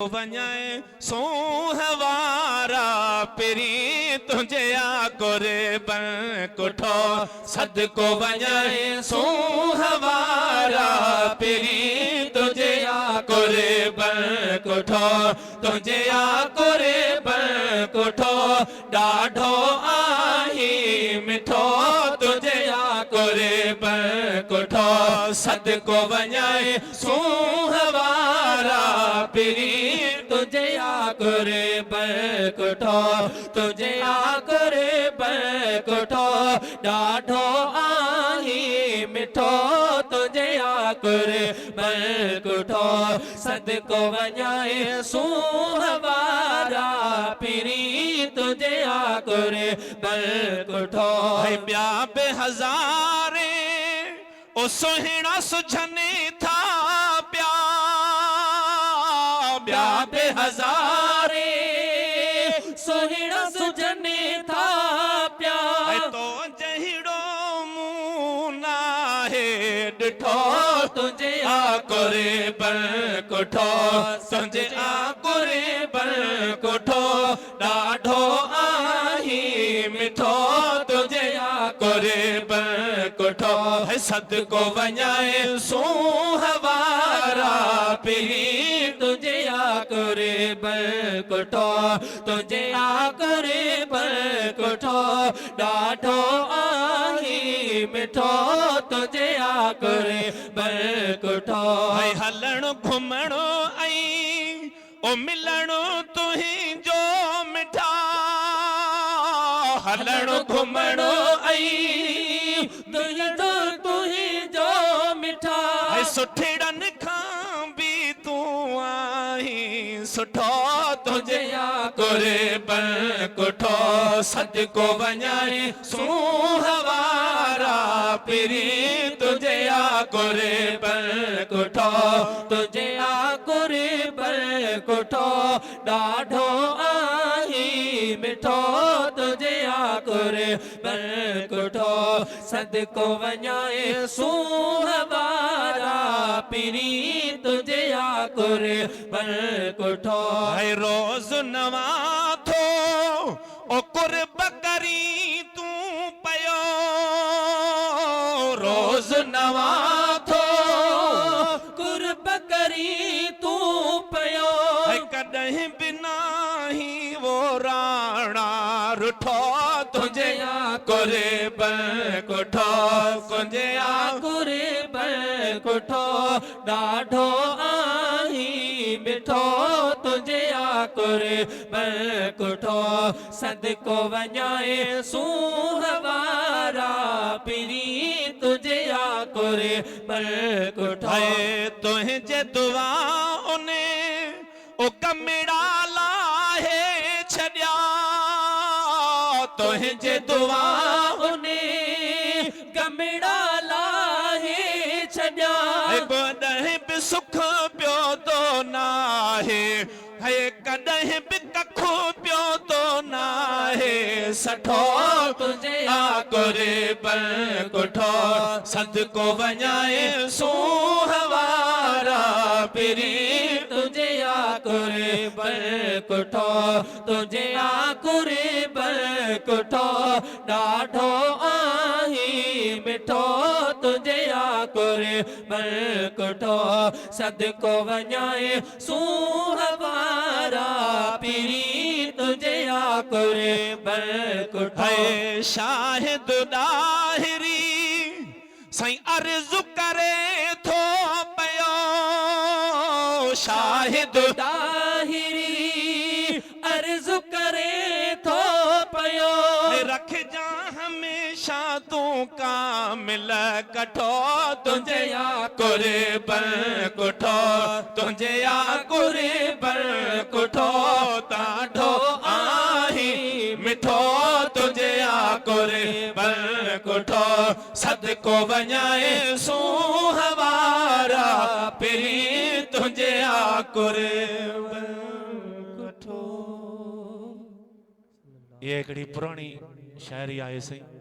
वञाए सोहवारा पिरी तुझे आकोरे बन कुठो सदको वञाए सोहवारा पिरी तुझे आकोरे बन कुठो तुझे आकोरे बन कुठो ॾाढो आही मिठो तुझे आकोरे बन कुठो सदको वञाए सोहवारा पिरी तुझे आकुरे बकुठो तुझे आकुरे बकुठो ॾाढो आही मिठो तुझे आकुरे बकुठो सदको वञाए सुहवारा पिरी तुझे आकुरे बकुठो ॿिया बे हज़ारे ओ सुहिणा सुझने था प्या बे हज़ारे सुहिणा सुझने था प्यार तो जहिड़ो मुना है डिठो तुझे आकुरे बन कुठो तुझे आकुरे बन कुठो ॾाढो आही मिठो तुझे आकुरे बन कुठो सदको वञाए सोहवारा पिरी तुझे आकुरे बकुठो तुझे आकुरे बकुठो ॾाढो आही मिठो तुझे आकुरे बकुठो हलण घुमण ऐं ओ मिलण तुंहिंजो मिठा हलण घुमण ऐं तुंहिंजो मिठा सुठड़नि खां बि तूं आहीं सुठो तुझे आकुरे बकुठो सदको वञाए सुहवारा पिरी तुझे आकुरे बकुठो तुझे आकुरे बकुठो ॾाढो आही मिठो तुझे आकुरे बकुठो सदको वञाए सुहवारा पिरी तुझे आकुरे बकुठो रोज़ नवा थो ओ कुर्ब करी तूं पयो रोज़ नवा थो कुर्ब करी तूं पयो कॾहिं बिना ही वो राणा रुठो तुझे आकुरे बकुठो तुझे आकुरे बकुठो ॾाढो आही मिठो तुझे आकुरे बकुठो सदको वञाए सुहवारा पिरी तुझे आकुरे बकुठो तुंहिंजे दुआ उने ओ कमिड़ा लाहे छॾिया तुंहिंजे दुआ उने कमिड़ा लाहे छॾिया कॾहिं बि सुख पियो तो नाहे कॾहिं बि कखो पियो तो नाहे सठो तुझे आकुरे बकुठो सदको वञाए सुहवारा पिरी तुझे आकुरे बकुठो तुझे आकुरे बकुठो ॾाढो आही मिठो तुझे आकुरे बकुठो सदको वञाए सुहवारा पिरी तुझे आकुरे बकुठो शाहिद दाहिरी साईं अर्ज़ु करे थो पयो शाहिद दाहिरी अर्ज़ु करे थो पयो रखजा हमेशा तूं कामिल कठो तुझे आकुरे बकुठो तुझे आकुरे बकुठो ॾाढो आही मिठो तुझे आकुरे बकुठो सदको वञाए सुहवारा पिरी तुझे आकुरे बकुठो। ये हिकिड़ी पुराणी शाइरी आहे सही।